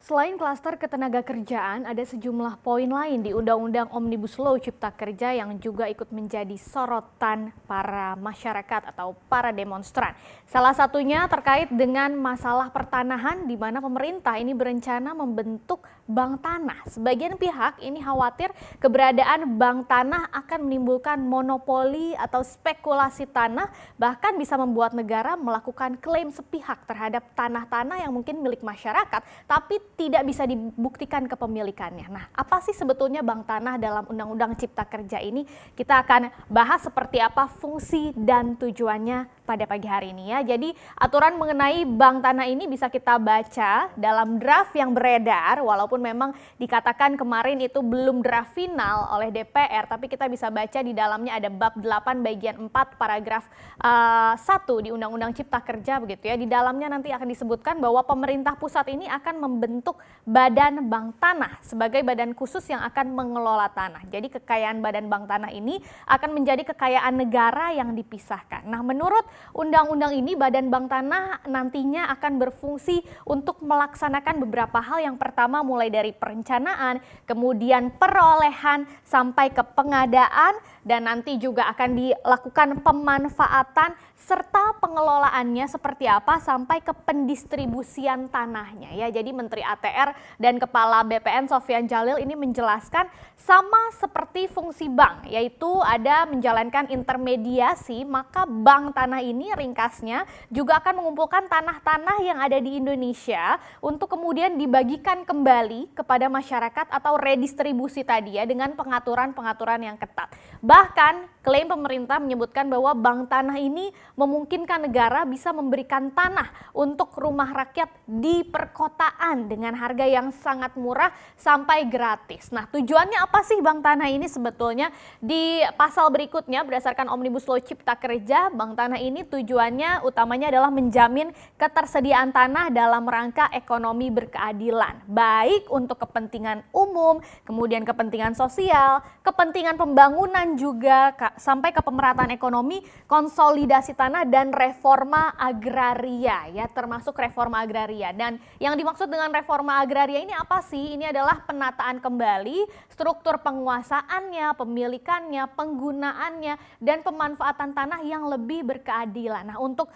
Selain klaster ketenagakerjaan, ada sejumlah poin lain di Undang-Undang Omnibus Law Cipta Kerja yang juga ikut menjadi sorotan para masyarakat atau para demonstran. Salah satunya terkait dengan masalah pertanahan di mana pemerintah ini berencana membentuk bank tanah. Sebagian pihak ini khawatir keberadaan bank tanah akan menimbulkan monopoli atau spekulasi tanah, bahkan bisa membuat negara melakukan klaim sepihak terhadap tanah-tanah yang mungkin milik masyarakat, tapi tidak bisa dibuktikan kepemilikannya. Nah, apa sih sebetulnya bank tanah dalam Undang-Undang Cipta Kerja ini? Kita akan bahas seperti apa fungsi dan tujuannya pada pagi hari ini ya. Jadi aturan mengenai bank tanah ini bisa kita baca dalam draft yang beredar, walaupun memang dikatakan kemarin itu belum draft final oleh DPR, tapi kita bisa baca di dalamnya ada bab 8 bagian 4 paragraf 1 di Undang-Undang Cipta Kerja begitu ya. Di dalamnya nanti akan disebutkan bahwa pemerintah pusat ini akan membentuk badan bank tanah sebagai badan khusus yang akan mengelola tanah. Jadi kekayaan badan bank tanah ini akan menjadi kekayaan negara yang dipisahkan. Nah, menurut undang-undang ini badan bank tanah nantinya akan berfungsi untuk melaksanakan beberapa hal. Yang pertama mulai dari perencanaan, kemudian perolehan sampai ke pengadaan, dan nanti juga akan dilakukan pemanfaatan serta pengelolaannya seperti apa sampai ke pendistribusian tanahnya ya. Jadi Menteri ATR dan Kepala BPN Sofyan Djalil ini menjelaskan sama seperti fungsi bank, yaitu ada menjalankan intermediasi, maka bank tanah ini ringkasnya juga akan mengumpulkan tanah-tanah yang ada di Indonesia untuk kemudian dibagikan kembali kepada masyarakat atau redistribusi tadi ya dengan pengaturan-pengaturan yang ketat. Bahkan klaim pemerintah menyebutkan bahwa bank tanah ini memungkinkan negara bisa memberikan tanah untuk rumah rakyat di perkotaan dengan harga yang sangat murah sampai gratis. Nah, tujuannya apa sih bank tanah ini sebetulnya? Di pasal berikutnya berdasarkan Omnibus Law Cipta Kerja, bank tanah ini tujuannya utamanya adalah menjamin ketersediaan tanah dalam rangka ekonomi berkeadilan, baik untuk kepentingan umum, kemudian kepentingan sosial, kepentingan pembangunan juga sampai ke pemerataan ekonomi, konsolidasi tanah dan reforma agraria ya, termasuk reforma agraria. Dan yang dimaksud dengan reforma agraria ini apa sih? Ini adalah penataan kembali struktur penguasaannya, pemilikannya, penggunaannya, dan pemanfaatan tanah yang lebih berkeadilan. Nah, untuk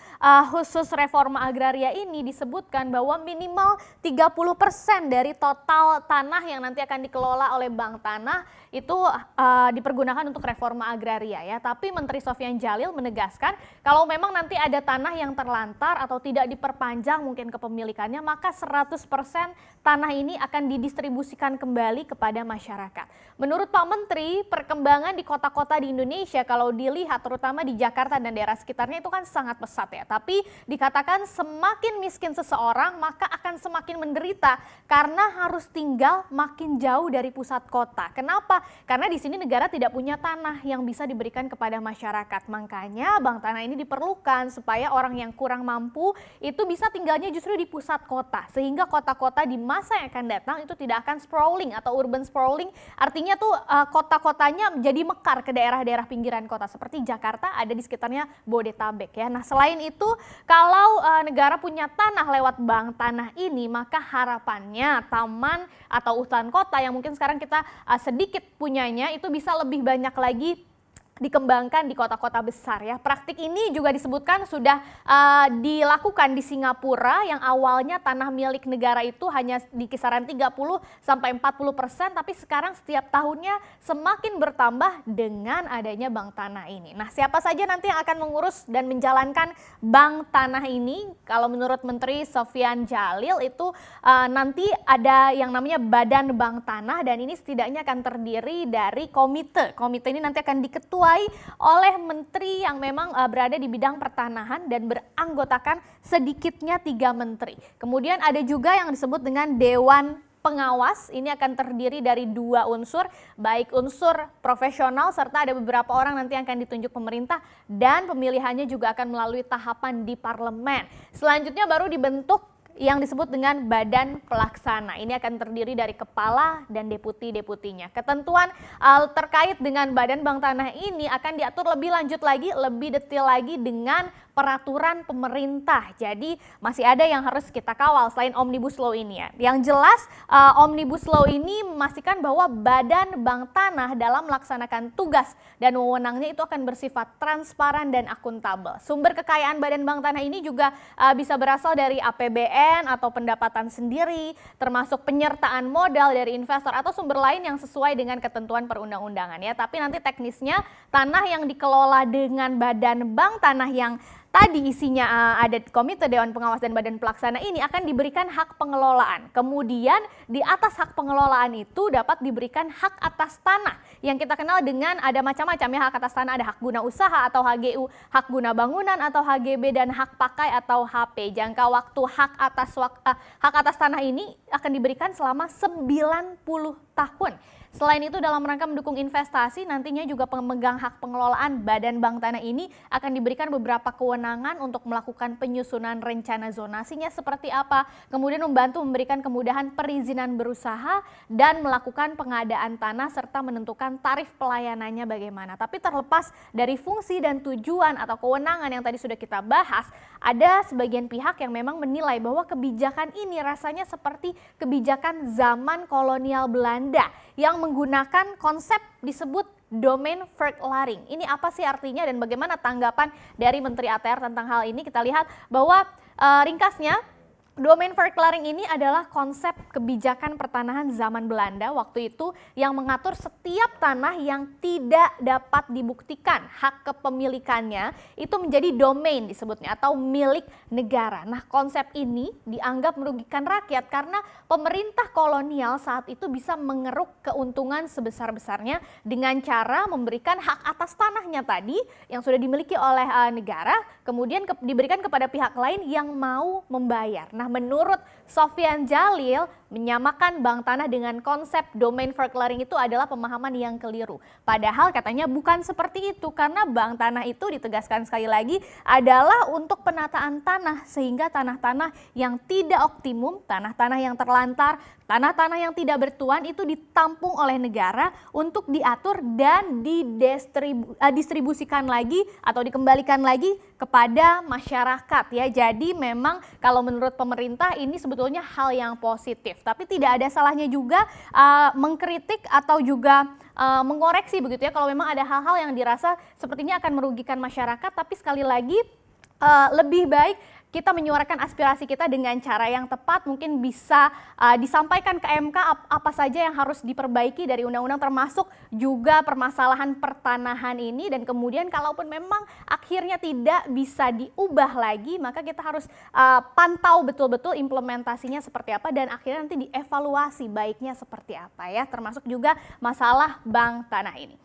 khusus reforma agraria ini disebutkan bahwa minimal 30% dari total tanah yang nanti akan dikelola oleh bank tanah itu dipergunakan untuk reforma agraria ya. Tapi Menteri Sofyan Djalil menegaskan kalau memang nanti ada tanah yang terlantar atau tidak diperpanjang mungkin kepemilikannya, maka 100% tanah ini akan didistribusikan kembali kepada masyarakat. Menurut Pak Menteri, perkembangan di kota-kota di Indonesia kalau dilihat terutama di Jakarta dan daerah sekitarnya itu kan sangat pesat ya. Tapi dikatakan semakin miskin seseorang maka akan semakin menderita karena harus tinggal makin jauh dari pusat kota. Kenapa? Karena di sini negara tidak punya tanah yang bisa diberikan kepada masyarakat. Makanya bank tanah ini diperlukan supaya orang yang kurang mampu itu bisa tinggalnya justru di pusat kota. Sehingga kota-kota di masa yang akan datang itu tidak akan sprawling atau urban sprawling. Artinya tuh kota-kotanya menjadi mekar ke daerah-daerah pinggiran kota. Seperti Jakarta ada di sekitarnya Bodetabek ya. Nah, selain itu kalau negara punya tanah lewat bank tanah ini, maka harapannya taman atau hutan kota yang mungkin sekarang kita sedikit punyanya itu bisa lebih banyak lagi dikembangkan di kota-kota besar ya. Praktik ini juga disebutkan sudah dilakukan di Singapura yang awalnya tanah milik negara itu hanya di kisaran 30-40%, tapi sekarang setiap tahunnya semakin bertambah dengan adanya bank tanah ini. Nah, siapa saja nanti yang akan mengurus dan menjalankan bank tanah ini? Kalau menurut Menteri Sofyan Djalil itu nanti ada yang namanya Badan Bank Tanah, dan ini setidaknya akan terdiri dari komite. Komite ini nanti akan diketuai oleh menteri yang memang berada di bidang pertanahan dan beranggotakan sedikitnya 3 menteri. Kemudian ada juga yang disebut dengan Dewan Pengawas, ini akan terdiri dari 2 unsur, baik unsur profesional serta ada beberapa orang nanti yang akan ditunjuk pemerintah, dan pemilihannya juga akan melalui tahapan di parlemen. Selanjutnya baru dibentuk yang disebut dengan badan pelaksana. Ini akan terdiri dari kepala dan deputi-deputinya. Ketentuan terkait dengan badan bank tanah ini akan diatur lebih lanjut lagi, lebih detail lagi dengan peraturan pemerintah. Jadi masih ada yang harus kita kawal selain Omnibus Law ini ya. Yang jelas Omnibus Law ini memastikan bahwa Badan Bank Tanah dalam melaksanakan tugas dan wewenangnya itu akan bersifat transparan dan akuntabel. Sumber kekayaan Badan Bank Tanah ini juga bisa berasal dari APBN atau pendapatan sendiri, termasuk penyertaan modal dari investor atau sumber lain yang sesuai dengan ketentuan perundang-undangan ya. Tapi nanti teknisnya tanah yang dikelola dengan Badan Bank Tanah yang tadi isinya ada Komite Dewan Pengawas dan Badan Pelaksana ini akan diberikan hak pengelolaan. Kemudian di atas hak pengelolaan itu dapat diberikan hak atas tanah yang kita kenal dengan ada macam-macam ya. Hak atas tanah ada hak guna usaha atau HGU, hak guna bangunan atau HGB, dan hak pakai atau HP. Jangka waktu hak atas tanah ini akan diberikan selama 90 tahun. Selain itu dalam rangka mendukung investasi, nantinya juga pemegang hak pengelolaan Badan Bank Tanah ini akan diberikan beberapa kewenangan untuk melakukan penyusunan rencana zonasinya seperti apa, kemudian membantu memberikan kemudahan perizinan berusaha dan melakukan pengadaan tanah serta menentukan tarif pelayanannya bagaimana. Tapi terlepas dari fungsi dan tujuan atau kewenangan yang tadi sudah kita bahas, ada sebagian pihak yang memang menilai bahwa kebijakan ini rasanya seperti kebijakan zaman kolonial Belanda yang menggunakan konsep disebut domain verklaring. Ini apa sih artinya dan bagaimana tanggapan dari Menteri ATR tentang hal ini? Kita lihat bahwa ringkasnya domain verklaring ini adalah konsep kebijakan pertanahan zaman Belanda waktu itu yang mengatur setiap tanah yang tidak dapat dibuktikan hak kepemilikannya itu menjadi domain disebutnya atau milik negara. Nah, konsep ini dianggap merugikan rakyat karena pemerintah kolonial saat itu bisa mengeruk keuntungan sebesar-besarnya dengan cara memberikan hak atas tanahnya tadi yang sudah dimiliki oleh negara, kemudian diberikan kepada pihak lain yang mau membayar. Nah, menurut Sofyan Jalil, menyamakan bank tanah dengan konsep domain verklaring itu adalah pemahaman yang keliru. Padahal katanya bukan seperti itu karena bank tanah itu ditegaskan sekali lagi adalah untuk penataan tanah sehingga tanah-tanah yang tidak optimum, tanah-tanah yang terlantar, tanah-tanah yang tidak bertuan itu ditampung oleh negara untuk diatur dan didistribusikan lagi atau dikembalikan lagi kepada masyarakat ya. Jadi memang kalau menurut pemerintah ini sebetulnya hal yang positif. Tapi tidak ada salahnya juga mengkritik atau juga mengoreksi begitu ya kalau memang ada hal-hal yang dirasa sepertinya akan merugikan masyarakat. Tapi sekali lagi lebih baik kita menyuarakan aspirasi kita dengan cara yang tepat, mungkin bisa disampaikan ke MK apa saja yang harus diperbaiki dari undang-undang termasuk juga permasalahan pertanahan ini, dan kemudian kalaupun memang akhirnya tidak bisa diubah lagi maka kita harus pantau betul-betul implementasinya seperti apa dan akhirnya nanti dievaluasi baiknya seperti apa ya, termasuk juga masalah bank tanah ini.